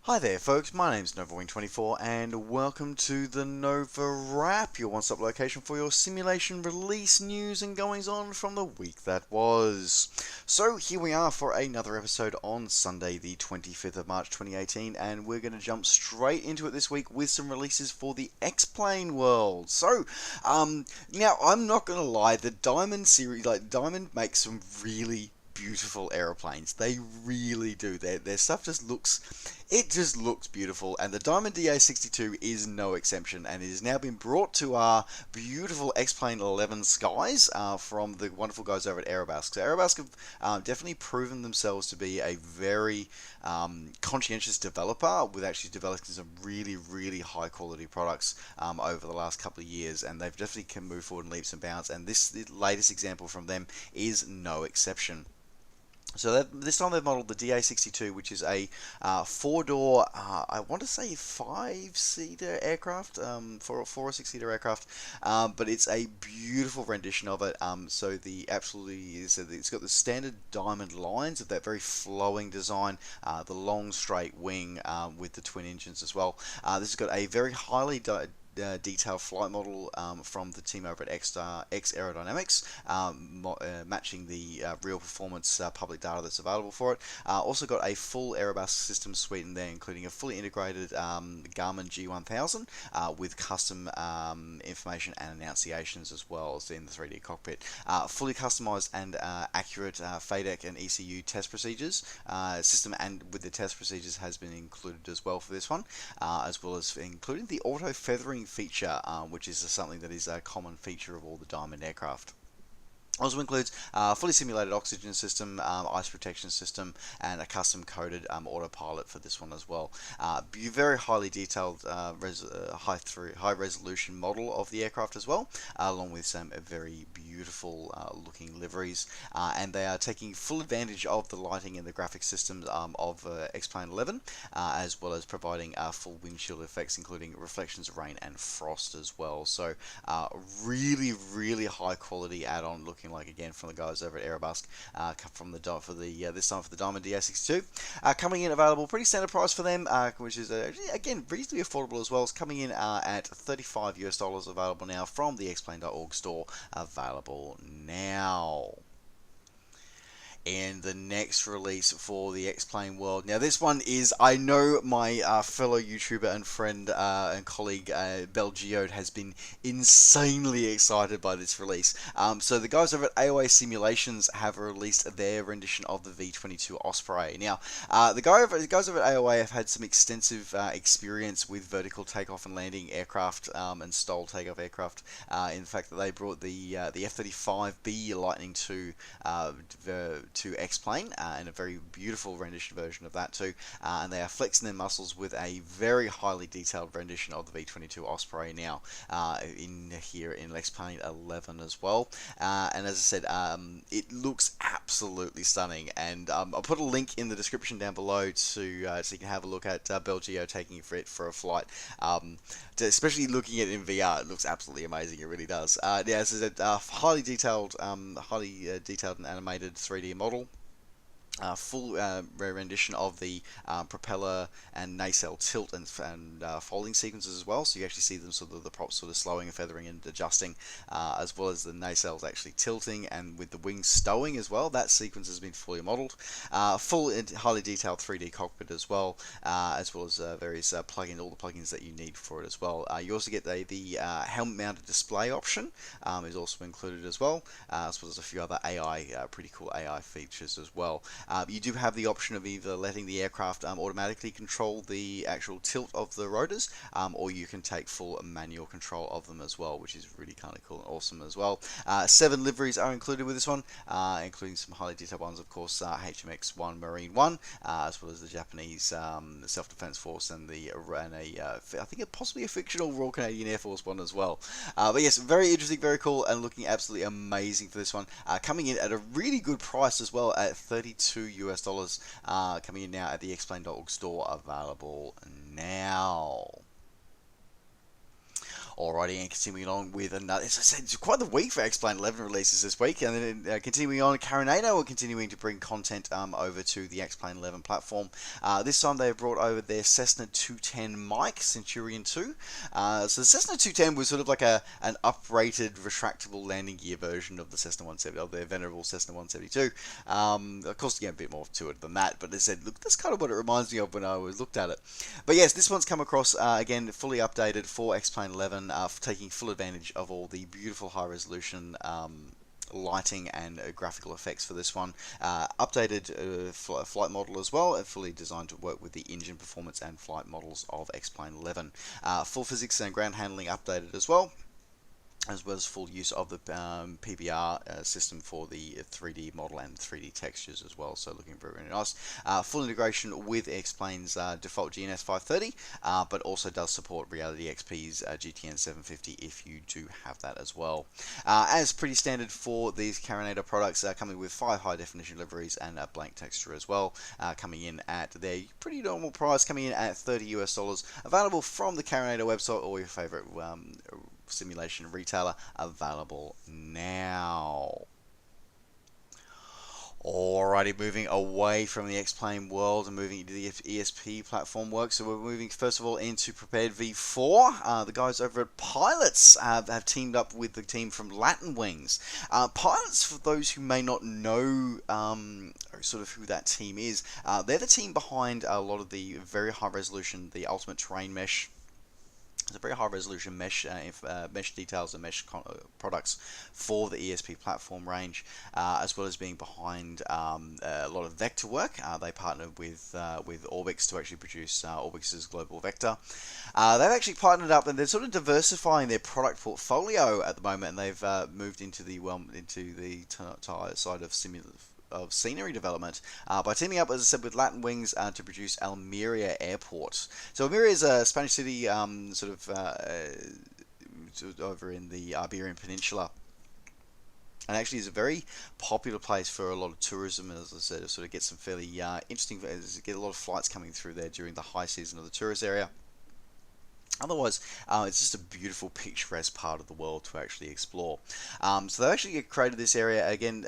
Hi there folks, my name's NovaWing24 and welcome to the NovaWrap, your one-stop location for your simulation release news and goings on from the week that was. So here we are for another episode on Sunday the 25th of March 2018, and we're going to jump straight into it this week with some releases for the X-Plane world. So, now I'm not going to lie, the Diamond series, Diamond makes some really beautiful aeroplanes. They really do. Their stuff just looks beautiful, and the Diamond DA62 is no exception, and it has now been brought to our beautiful X-Plane 11 skies from the wonderful guys over at Aerobask. So Aerobask have definitely proven themselves to be a very conscientious developer, with actually developing some really high quality products over the last couple of years, and they've definitely can move forward in leaps and bounds, and this the latest example from them is no exception. So this time they've modeled the DA62, which is a four-door, I want to say five-seater aircraft, four or six-seater aircraft, but it's a beautiful rendition of it. So it's got the standard diamond lines of that very flowing design, the long straight wing with the twin engines as well. This has got a very highly detailed flight model from the team over at X Aerodynamics, matching the real performance public data that's available for it. Also got a full Aerobask system suite in there, including a fully integrated Garmin G1000 with custom information and annunciations as well as in the 3D cockpit. Fully customized and accurate FADEC and ECU test procedures system, and with the test procedures has been included as well for this one, as well as including the auto feathering feature, which is something that is a common feature of all the Diamond aircraft. Also includes a fully simulated oxygen system, ice protection system, and a custom coded autopilot for this one as well. Very highly detailed, high resolution model of the aircraft as well, along with some very beautiful looking liveries. And they are taking full advantage of the lighting and the graphics systems of X-Plane 11, as well as providing full windshield effects, including reflections of rain and frost as well. So really high quality add-on, looking like again from the guys over at Aerobask, this time for the Diamond DA62, coming in available pretty standard price for them, which is again reasonably affordable as well. It's coming in at $35 available now from the xplane.org store, available now. And the next release for the X-Plane world. Now this one is, I know my fellow YouTuber and friend and colleague Belgeode has been insanely excited by this release. So the guys over at AOA Simulations have released their rendition of the V22 Osprey. Now the guys over at AOA have had some extensive experience with vertical takeoff and landing aircraft and STOL takeoff aircraft, in the fact that they brought the F-35B Lightning II to X-Plane, and a very beautiful rendition version of that too, and they are flexing their muscles with a very highly detailed rendition of the V22 Osprey now in here in X-Plane 11 as well, and as I said, it looks absolutely stunning, and I'll put a link in the description down below to so you can have a look at Belgio taking it for a flight. Especially looking at it in VR, it looks absolutely amazing. It really does. Yeah, as I said, highly detailed and animated 3D model. Full rendition of the propeller and nacelle tilt and folding sequences as well, so you actually see them sort of the props sort of slowing and feathering and adjusting, as well as the nacelles actually tilting, and with the wings stowing as well. That sequence has been fully modeled. Full and highly detailed 3D cockpit as well as various plugins, all the plugins that you need for it as well. You also get the helmet mounted display option is also included as well, as well as a few other pretty cool AI features as well. You do have the option of either letting the aircraft automatically control the actual tilt of the rotors, or you can take full manual control of them as well, which is really kind of cool and awesome as well. 7 liveries are included with this one, including some highly detailed ones, of course, HMX-1 Marine 1, as well as the Japanese Self-Defense Force and I think possibly a fictional Royal Canadian Air Force one as well. But yes, very interesting, very cool, and looking absolutely amazing for this one. Coming in at a really good price as well at $32 US, coming in now at the xplane.org store, available now. Alrighty, and continuing on with another, as I said, it's quite the week for X-Plane 11 releases this week, and then continuing on, Carinado are continuing to bring content over to the X-Plane 11 platform. This time they've brought over their Cessna 210 mic, Centurion II. So the Cessna 210 was sort of like an uprated, retractable landing gear version of the Cessna 170, of their venerable Cessna 172. Of course, a bit more to it than that, but they said, look, that's kind of what it reminds me of when I looked at it. But yes, this one's come across, again, fully updated for X-Plane 11, taking full advantage of all the beautiful high-resolution lighting and graphical effects for this one. Updated flight model as well, fully designed to work with the engine performance and flight models of X-Plane 11. Full physics and ground handling updated as well as full use of the PBR system for the 3D model and 3D textures as well, so looking very, very nice. Full integration with X-Plane's default GNS 530, but also does support Reality XP's GTN 750 if you do have that as well. As pretty standard for these Carinado products, coming with 5 high definition liveries and a blank texture as well, coming in at their pretty normal price, coming in at $30 US, available from the Carinado website or your favorite simulation retailer, available now. Alrighty, moving away from the X-Plane world and moving into the ESP platform work. So we're moving first of all into Prepared V4. The guys over at Pilots have teamed up with the team from Latin Wings. Pilots, for those who may not know sort of who that team is, they're the team behind a lot of the very high resolution, the Ultimate Terrain Mesh. It's a very high resolution mesh details and mesh products for the ESP platform range, as well as being behind a lot of vector work. They partnered with Orbix to actually produce Orbix's Global Vector. They've actually partnered up and they're sort of diversifying their product portfolio at the moment, and they've moved into the side of scenery development by teaming up, as I said, with Latin Wings to produce Almeria Airport. So Almeria is a Spanish city over in the Iberian Peninsula, and actually is a very popular place for a lot of tourism. As I said, it sort of gets some fairly interesting, get a lot of flights coming through there during the high season of the tourist area. Otherwise, it's just a beautiful, picturesque part of the world to actually explore. So they actually created this area again.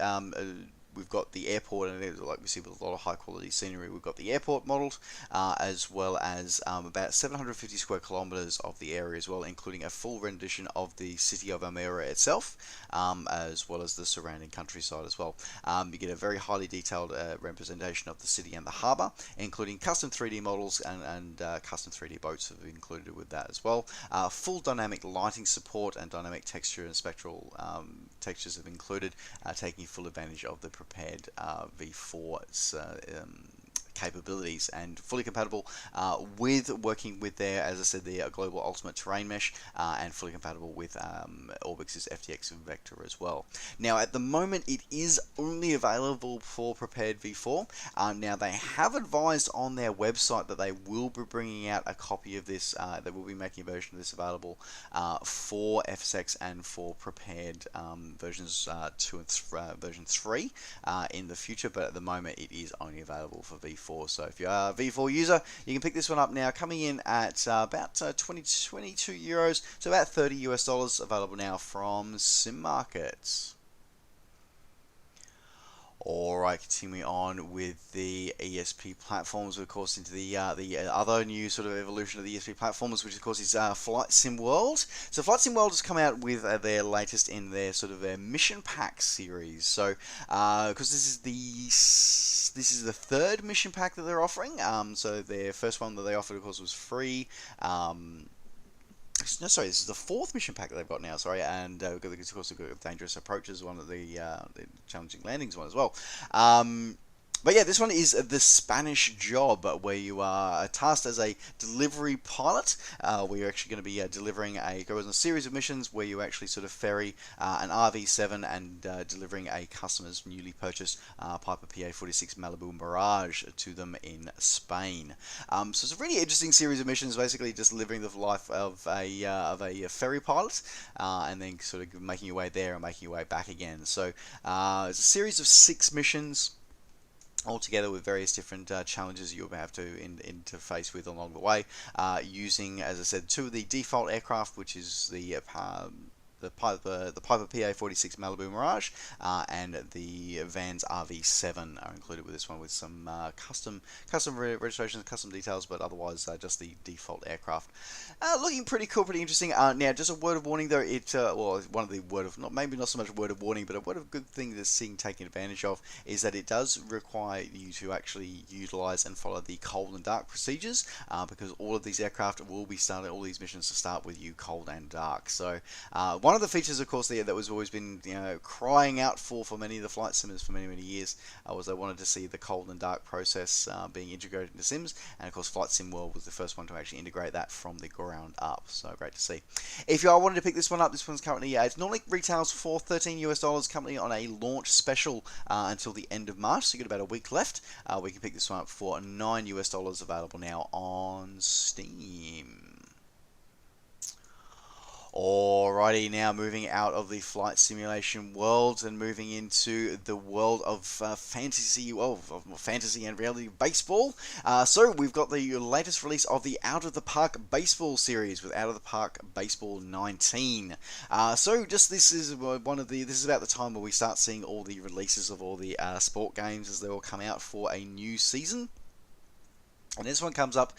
We've got the airport, and like we see with a lot of high quality scenery, we've got the airport modeled, as well as about 750 square kilometers of the area as well, including a full rendition of the city of Almeria itself, as well as the surrounding countryside as well. You get a very highly detailed representation of the city and the harbour, including custom 3D models and custom 3D boats have been included with that as well. Full dynamic lighting support and dynamic texture and spectral textures have included, taking full advantage of the Prepared V4's capabilities, and fully compatible with working with their, as I said, their global ultimate terrain mesh, and fully compatible with Orbix's FTX Vector as well. Now, at the moment, it is only available for Prepared V4. Now, they have advised on their website that they will be bringing out a copy of this. They will be making a version of this available for FSX and for Prepared versions 2 and version 3 in the future, but at the moment, it is only available for V4. So if you are a V4 user, you can pick this one up now, coming in at about 22 euros, so about $30 US, available now from Sim Markets. Alright, continuing on with the ESP platforms, of course, into the other new sort of evolution of the ESP platforms, which of course is Flight Sim World. So Flight Sim World has come out with their latest in their sort of mission pack series. So because this is the third mission pack that they're offering. So their first one that they offered, of course, was free. No, sorry, this is the fourth mission pack that they've got now, sorry, and of course we've got Dangerous Approaches, one of the Challenging Landings one as well. But yeah, this one is the Spanish Job, where you are tasked as a delivery pilot, where you're actually going to be delivering goes on a series of missions where you actually sort of ferry an RV7 and delivering a customer's newly purchased Piper PA46 Malibu Mirage to them in Spain. So it's a really interesting series of missions, basically just living the life of a ferry pilot, and then sort of making your way there and making your way back again. So it's a series of 6 missions. altogether with various different challenges you'll have to interface with along the way, using, as I said, two of the default aircraft, which is the Piper PA-46 Malibu Mirage and the Vans RV7 are included with this one, with some custom registrations, custom details, but otherwise just the default aircraft. Looking pretty cool, pretty interesting. Now, just a word of warning though, one of the word of, maybe not so much a word of warning, but a word of good thing that's seeing taken advantage of is that it does require you to actually utilize and follow the cold and dark procedures, because all of these aircraft will be starting, all these missions to start with you cold and dark. So one of the features, of course, that was always been crying out for many of the flight simmers for many years was they wanted to see the cold and dark process being integrated into Sims, and of course Flight Sim World was the first one to actually integrate that from the ground up. So great to see. If you are wanting to pick this one up, this one's currently it normally retails for $13 US, currently on a launch special until the end of March. So you got about a week left. We can pick this one up for $9 US, available now on Steam. Alrighty, now moving out of the flight simulation world and moving into the world of fantasy and reality baseball. So we've got the latest release of the Out of the Park Baseball series with Out of the Park Baseball 19. So just this is about the time where we start seeing all the releases of all the sport games as they all come out for a new season. And this one comes up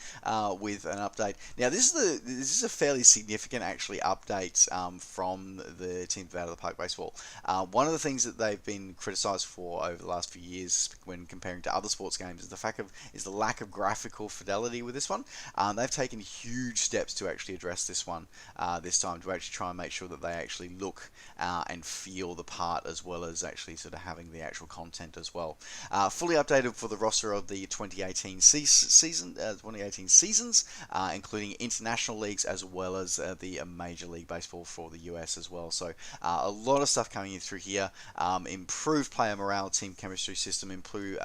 with an update. Now, this is a fairly significant, actually, update from the team of Out of the Park Baseball. One of the things that they've been criticised for over the last few years, when comparing to other sports games, is the lack of graphical fidelity with this one. They've taken huge steps to actually address this one this time, to actually try and make sure that they actually look and feel the part, as well as actually sort of having the actual content as well. Fully updated for the roster of the 2018 seasons, including international leagues as well as the Major League Baseball for the US as well. So a lot of stuff coming in through here. Improved player morale, team chemistry system, improved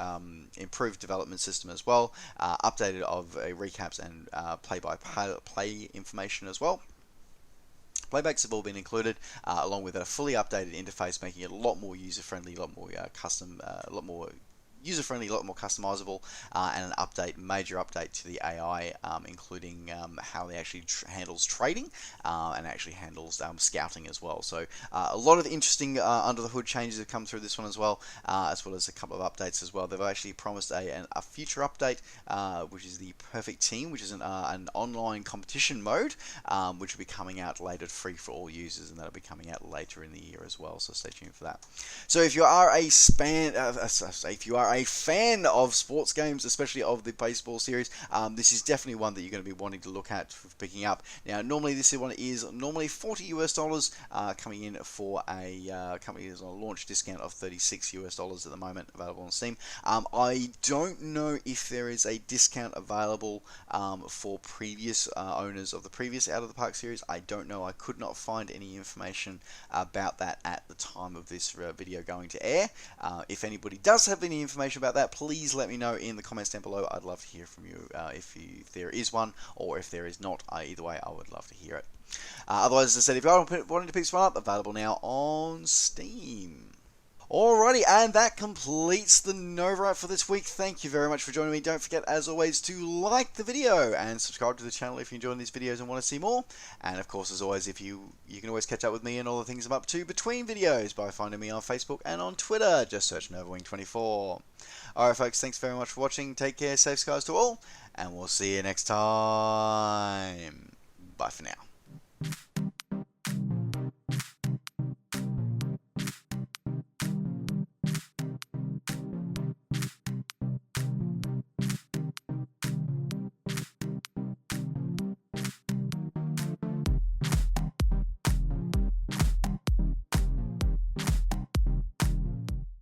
development system as well. Updated of recaps and play-by-play information as well. Playbacks have all been included, along with a fully updated interface, making it a lot more user-friendly, a lot more user-friendly, a lot more customizable, and an major update to the AI, including how they actually handles trading and actually handles scouting as well. So a lot of interesting under the hood changes have come through this one as well as a couple of updates as well. They've actually promised a future update, which is the Perfect Team, which is an online competition mode, which will be coming out later, free for all users, and that'll be coming out later in the year as well. So stay tuned for that. So if you are a fan of sports games, especially of the baseball series, this is definitely one that you're going to be wanting to look at for picking up. Now, normally this one is normally $40 US, coming in for a company is on a launch discount of $36 US at the moment, available on Steam. I don't know if there is a discount available for previous owners of the previous Out of the Park series. I don't know. I could not find any information about that at the time of this video going to air. If anybody does have any information about that, please let me know in the comments down below. I'd love to hear from you if there is one, or if there is not. Either way, I would love to hear it. Otherwise, as I said, if you are wanting to pick this one up, available now on Steam. Alrighty, and that completes the NovaWrap for this week. Thank you very much for joining me. Don't forget, as always, to like the video and subscribe to the channel if you're enjoying these videos and want to see more. And of course, as always, if you can always catch up with me and all the things I'm up to between videos by finding me on Facebook and on Twitter. Just search NovaWing24. Alright, folks, thanks very much for watching. Take care, safe skies to all, and we'll see you next time. Bye for now.